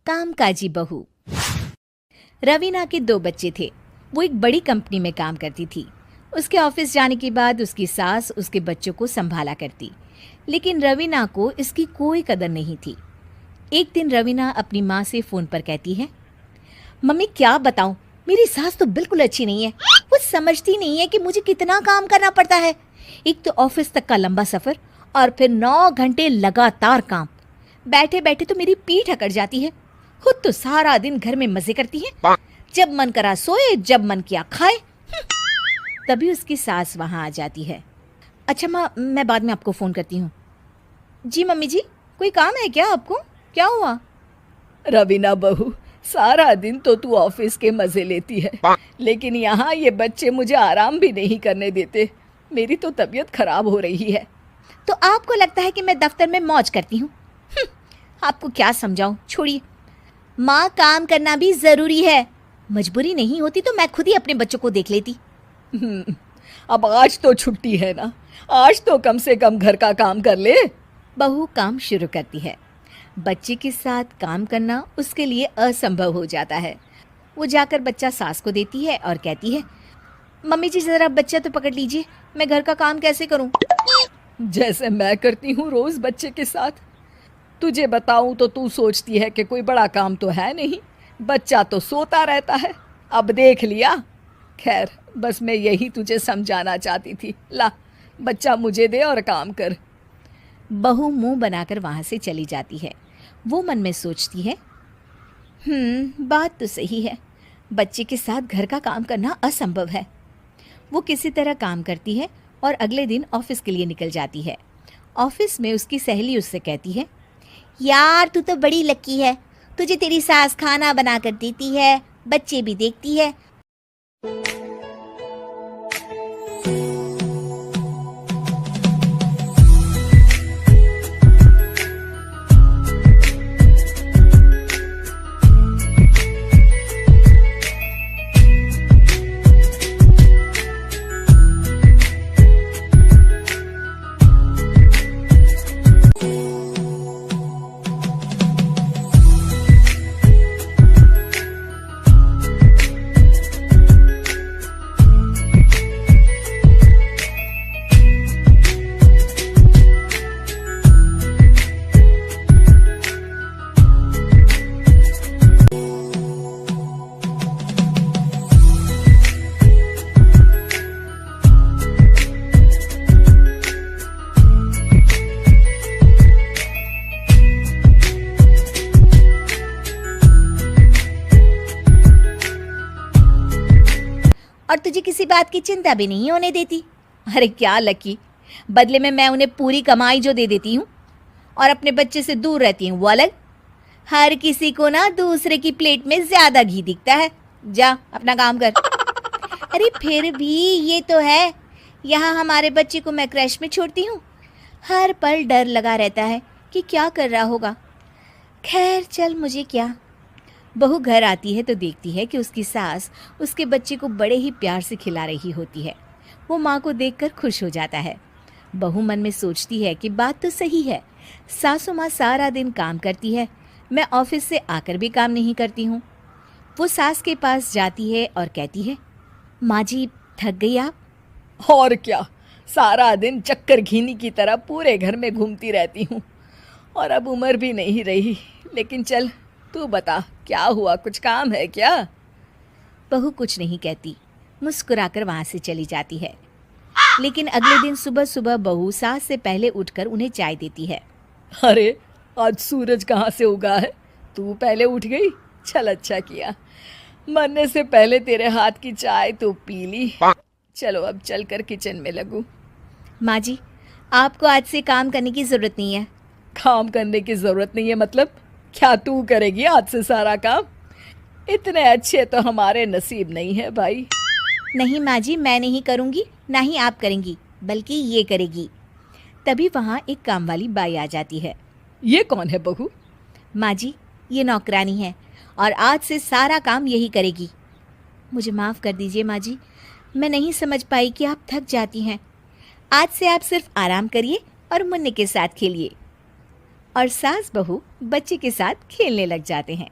कामकाजी बहू। रवीना के 2 बच्चे थे। वो एक बड़ी कंपनी में काम करती थी। उसके ऑफिस जाने के बाद उसकी सास उसके बच्चों को संभाला करती, लेकिन रवीना को इसकी कोई कदर नहीं थी। एक दिन रवीना अपनी माँ से फ़ोन पर कहती है, मम्मी क्या बताऊं, मेरी सास तो बिल्कुल अच्छी नहीं है। वो समझती नहीं है कि मुझे कितना काम करना पड़ता है। एक तो ऑफिस तक का लंबा सफ़र और फिर 9 घंटे लगातार काम। बैठे बैठे तो मेरी पीठ अकड़ जाती है। खुद तो सारा दिन घर में मजे करती है, जब मन करा सोए, जब मन किया खाए। तभी उसकी सास वहां आ जाती है। अच्छा माँ, मैं बाद में आपको फ़ोन करती हूँ। जी मम्मी जी, कोई काम है क्या आपको? क्या हुआ? रवीना बहू, सारा दिन तो तू ऑफिस के मजे लेती है, लेकिन यहाँ ये बच्चे मुझे आराम भी नहीं करने देते। मेरी तो तबीयत खराब हो रही है। तो आपको लगता है कि मैं दफ्तर में मौज करती हूँ? आपको क्या समझाऊं, छोड़िए। माँ, काम करना भी ज़रूरी है। मजबूरी नहीं होती तो मैं खुद ही अपने बच्चों को देख लेती। अब आज तो छुट्टी है ना, आज तो कम से कम घर का काम कर ले। बहू काम शुरू करती है। बच्चे के साथ काम करना उसके लिए असंभव हो जाता है। वो जाकर बच्चा सास को देती है और कहती है, मम्मी जी ज़रा बच्चा तो पकड़ लीजिए, मैं घर का काम कैसे करूं? जैसे मैं करती हूँ रोज बच्चे के साथ। तुझे बताऊं तो तू सोचती है कि कोई बड़ा काम तो है नहीं, बच्चा तो सोता रहता है। अब देख लिया। खैर, बस मैं यही तुझे समझाना चाहती थी। ला, बच्चा मुझे दे और काम कर। बहू मुंह बनाकर वहां से चली जाती है। वो मन में सोचती है, बात तो सही है, बच्चे के साथ घर का काम करना असंभव है। वो किसी तरह काम करती है और अगले दिन ऑफिस के लिए निकल जाती है। ऑफिस में उसकी सहेली उससे कहती है, यार तू तो बड़ी लकी है, तुझे तेरी सास खाना बना कर देती है, बच्चे भी देखती है। और तुझे किसी बात की चिंता भी नहीं होने देती। अरे क्या लकी, बदले में मैं उन्हें पूरी कमाई जो दे देती हूँ और अपने बच्चे से दूर रहती हूँ वो अलग। हर किसी को ना दूसरे की प्लेट में ज्यादा घी दिखता है। जा अपना काम कर। अरे फिर भी ये तो है, यहाँ हमारे बच्चे को मैं क्रैश में छोड़ती हूँ, हर पल डर लगा रहता है कि क्या कर रहा होगा। खैर चल, मुझे क्या। बहू घर आती है तो देखती है कि उसकी सास उसके बच्चे को बड़े ही प्यार से खिला रही होती है। वो माँ को देखकर खुश हो जाता है। बहू मन में सोचती है कि बात तो सही है, सासू माँ सारा दिन काम करती है, मैं ऑफिस से आकर भी काम नहीं करती हूँ। वो सास के पास जाती है और कहती है, माँ जी थक गई आप? और क्या, सारा दिन चक्कर घीनी की तरह पूरे घर में घूमती रहती हूँ और अब उम्र भी नहीं रही। लेकिन चल तू बता, क्या हुआ, कुछ काम है क्या? बहू कुछ नहीं कहती, मुस्कुराकर वहाँ से चली जाती है। लेकिन अगले दिन सुबह सुबह बहू सास से पहले उठकर उन्हें चाय देती है। अरे आज सूरज कहाँ से उगा है, तू पहले उठ गई? चल अच्छा किया, मरने से पहले तेरे हाथ की चाय तो पी ली। चलो अब चलकर किचन में लगूं। माँ जी, आपको आज से काम करने की ज़रूरत नहीं है। काम करने की ज़रूरत नहीं है मतलब? क्या तू करेगी आज से सारा काम? इतने अच्छे तो हमारे नसीब नहीं है भाई। नहीं माँ जी, मैं नहीं करूँगी, ना ही आप करेंगी, बल्कि ये करेगी। तभी वहाँ एक काम वाली बाई आ जाती है। ये कौन है बहू? माँ जी, ये नौकरानी है और आज से सारा काम यही करेगी। मुझे माफ़ कर दीजिए माँ जी, मैं नहीं समझ पाई कि आप थक जाती हैं। आज से आप सिर्फ आराम करिए और मुन्ने के साथ खेलिए। और सास बहू बच्चे के साथ खेलने लग जाते हैं।